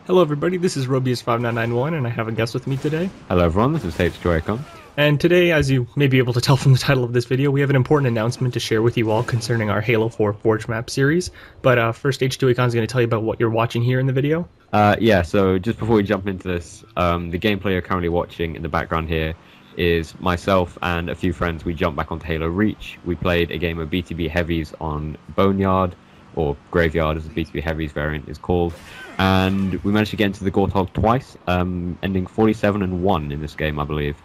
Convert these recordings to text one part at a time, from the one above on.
Hello everybody, this is Robius5991 and I have a guest with me today. Hello everyone, this is H4FM. And today, as you may be able to tell from the title of this video, we have an important announcement to share with you all concerning our Halo 4 Forge map series. But first, H2ACon is going to tell you about what you're watching here in the video. So just before we jump into this, the gameplay you're currently watching in the background here is myself and a few friends. We jumped back onto Halo Reach. We played a game of BTB Heavies on Boneyard, or Graveyard as the BTB Heavies variant is called. And we managed to get into the Gorthog twice, ending 47-1 in this game, I believe.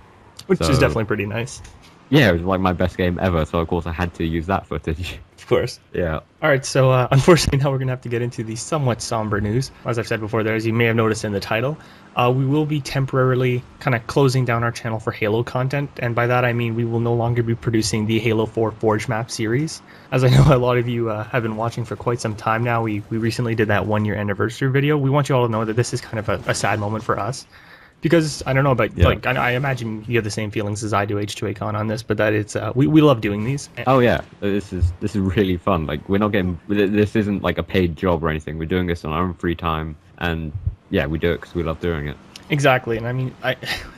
Which is definitely pretty nice. Yeah, it was like my best game ever, so of course I had to use that footage. Of course. Yeah. Alright, so unfortunately now we're going to have to get into the somewhat somber news. As I've said before there, as you may have noticed in the title, we will be temporarily kind of closing down our channel for Halo content, and by that I mean we will no longer be producing the Halo 4 Forge map series. As I know a lot of you have been watching for quite some time now, we recently did that 1-year anniversary video. We want you all to know that this is kind of a sad moment for us. Because, I don't know about, like, I imagine you have the same feelings as I do, H2ACon, on this, but that it's, we love doing these. Oh yeah, this is really fun. Like, we're not getting, this isn't like a paid job or anything. We're doing this on our own free time, and yeah, we do it because we love doing it. Exactly, and I mean,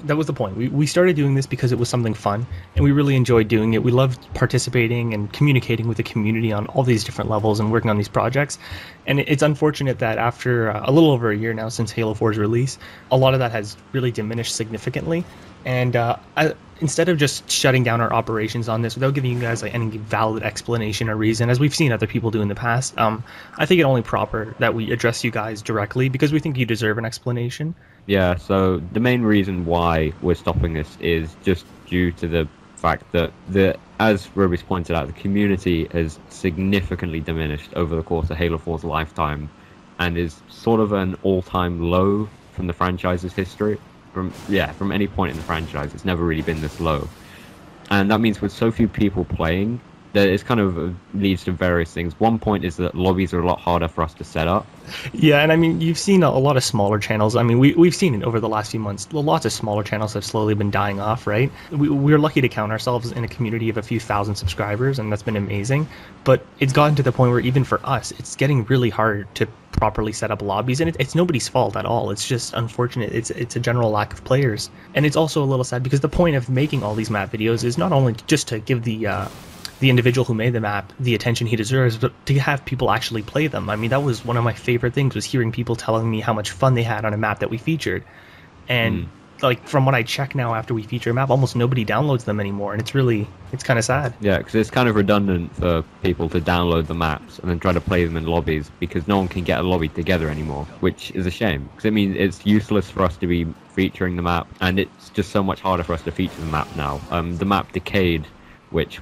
that was the point. We started doing this because it was something fun, and we really enjoyed doing it. We loved participating and communicating with the community on all these different levels and working on these projects. And it's unfortunate that after a little over a year now since Halo 4's release, a lot of that has really diminished significantly. And instead of just shutting down our operations on this without giving you guys like any valid explanation or reason, as we've seen other people do in the past, I think it only proper that we address you guys directly because we think you deserve an explanation. Yeah, so the main reason why we're stopping this is just due to the fact that, as Ruby's pointed out, the community has significantly diminished over the course of Halo 4's lifetime and is sort of an all-time low from the franchise's history. From any point in the franchise, it's never really been this low. And that means with so few people playing, that it's kind of leads to various things. One point is that lobbies are a lot harder for us to set up. Yeah, and I mean, you've seen a lot of smaller channels. I mean, we've seen it over the last few months. Lots of smaller channels have slowly been dying off, right? We're lucky to count ourselves in a community of a few thousand subscribers, and that's been amazing. But it's gotten to the point where even for us, it's getting really hard to properly set up lobbies, and it's nobody's fault at all. It's just unfortunate. It's a general lack of players. And it's also a little sad because the point of making all these map videos is not only just to give the individual who made the map the attention he deserves, but to have people actually play them. I mean, that was one of my favorite things, was hearing people telling me how much fun they had on a map that we featured. And like, from what I check now after we feature a map, almost nobody downloads them anymore, and it's kind of sad. Yeah, because it's kind of redundant for people to download the maps and then try to play them in lobbies, because no one can get a lobby together anymore, which is a shame, because it means it's useless for us to be featuring the map, and it's just so much harder for us to feature the map now. The map Decade, which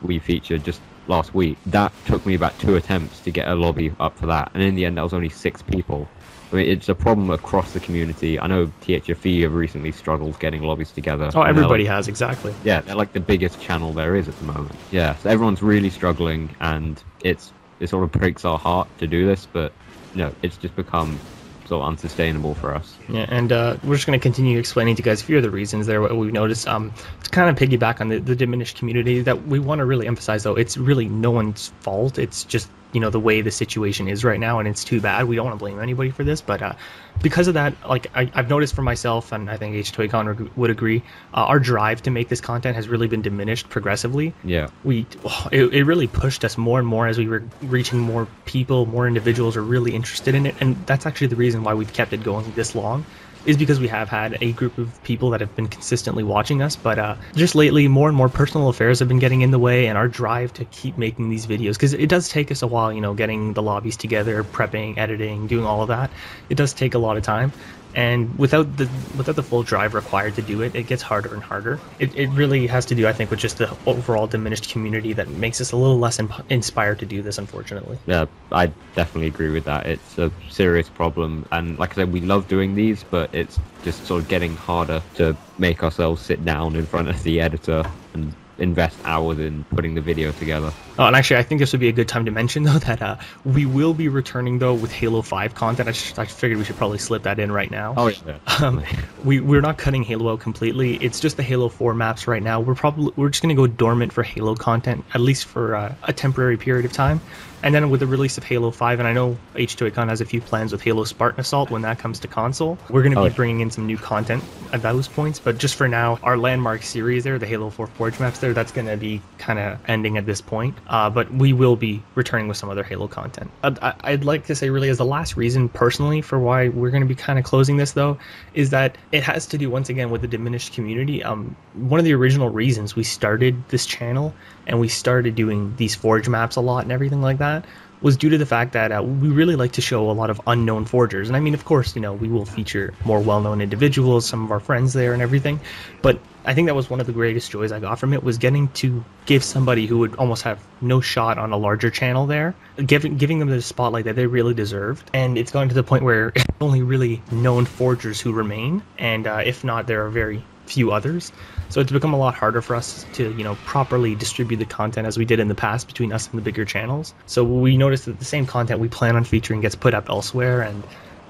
we featured just last week, that took me about 2 attempts to get a lobby up for that, and in the end that was only 6 people. I mean, it's a problem across the community. I know THFE have recently struggled getting lobbies together. Oh, everybody has, exactly. Yeah, they're like the biggest channel there is at the moment. Yeah, so everyone's really struggling, and it sort of breaks our heart to do this, but you know, it's just become so unsustainable for us. Yeah, and we're just going to continue explaining to you guys a few of the reasons there, what we've noticed. To kind of piggyback on the diminished community, that we want to really emphasize, though, it's really no one's fault. It's just, you know, the way the situation is right now, and it's too bad. We don't want to blame anybody for this, but because of that, like, I've noticed for myself, and I think H2ACon would agree, our drive to make this content has really been diminished progressively. Yeah. It really pushed us more and more as we were reaching more people, more individuals are really interested in it, and that's actually the reason why we've kept it going this long, is because we have had a group of people that have been consistently watching us, but just lately more and more personal affairs have been getting in the way, and our drive to keep making these videos, because it does take us a while, you know, getting the lobbies together, prepping, editing, doing all of that. It does take a lot of time, and without the full drive required to do it, it gets harder and harder. It really has to do, I think, with just the overall diminished community that makes us a little less inspired to do this, unfortunately. Yeah, I definitely agree with that. It's a serious problem, and like I said, we love doing these, but it's just sort of getting harder to make ourselves sit down in front of the editor and invest hours in putting the video together. Oh, and actually, I think this would be a good time to mention, though, that we will be returning, though, with Halo 5 content. I figured we should probably slip that in right now. Oh, yeah. We're not cutting Halo out completely. It's just the Halo 4 maps right now. We're just going to go dormant for Halo content, at least for a temporary period of time. And then with the release of Halo 5, and I know H2ACon has a few plans with Halo Spartan Assault when that comes to console, we're going to be bringing in some new content at those points. But just for now, our landmark series there, the Halo 4 Forge maps there, that's going to be kind of ending at this point. But we will be returning with some other Halo content. I'd like to say really as the last reason personally for why we're going to be kind of closing this though, is that it has to do once again with the diminished community. One of the original reasons we started this channel and we started doing these Forge maps a lot and everything like that was due to the fact that we really like to show a lot of unknown forgers. And I mean, of course, you know, we will feature more well-known individuals, some of our friends there and everything. But I think that was one of the greatest joys I got from it, was getting to give somebody who would almost have no shot on a larger channel there, giving them the spotlight that they really deserved. And it's gotten to the point where it's only really known forgers who remain. And if not, there are very few others. So it's become a lot harder for us to, you know, properly distribute the content as we did in the past between us and the bigger channels. So we noticed that the same content we plan on featuring gets put up elsewhere, and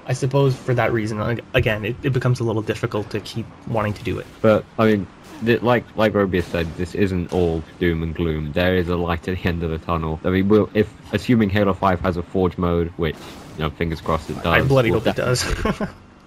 I suppose for that reason, again, it becomes a little difficult to keep wanting to do it. But I mean, like Robius said, this isn't all doom and gloom. There is a light at the end of the tunnel. I mean, if assuming Halo 5 has a Forge mode, which, you know, fingers crossed it does. I bloody hope it does.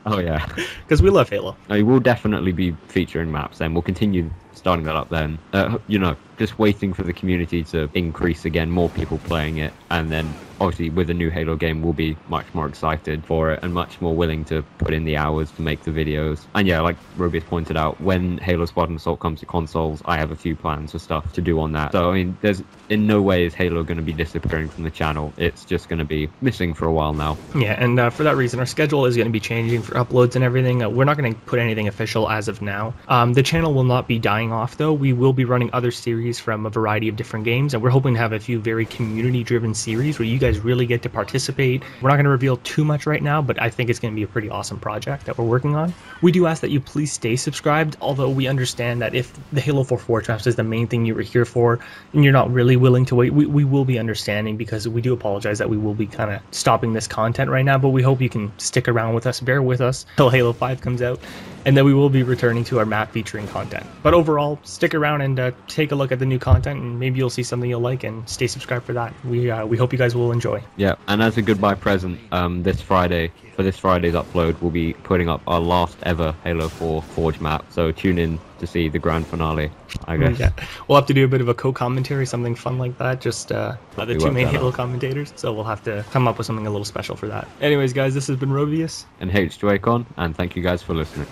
Oh yeah, because we love Halo. We'll definitely be featuring maps then. We'll continue starting that up then. You know, just waiting for the community to increase again, more people playing it, and then obviously with a new Halo game we'll be much more excited for it and much more willing to put in the hours to make the videos. And yeah, like Robius pointed out, when Halo Spartan Assault comes to consoles, I have a few plans for stuff to do on that. So I mean, there's in no way is Halo going to be disappearing from the channel. It's just going to be missing for a while now. Yeah, and for that reason our schedule is going to be changing for uploads and everything. We're not going to put anything official as of now. The channel will not be dying off though. We will be running other series from a variety of different games, and we're hoping to have a few very community driven series where you guys really get to participate. We're not going to reveal too much right now, but I think it's going to be a pretty awesome project that we're working on. We do ask that you please stay subscribed, although we understand that if the Halo 4 Forge maps is the main thing you were here for and you're not really willing to wait, we will be understanding, because we do apologize that we will be kind of stopping this content right now, but we hope you can stick around with us, bear with us till Halo 5 comes out, and then we will be returning to our map featuring content. But overall, stick around and take a look at the new content, and maybe you'll see something you'll like, and stay subscribed for that. We hope you guys will enjoy. Yeah, and as a goodbye present, this Friday's upload, we'll be putting up our last ever Halo 4 Forge map, so tune in to see the grand finale, I guess. Yeah, we'll have to do a bit of a co-commentary, something fun like that, just the two main Halo commentators, so we'll have to come up with something a little special for that. Anyways guys, this has been Robius and H2ACon, and thank you guys for listening.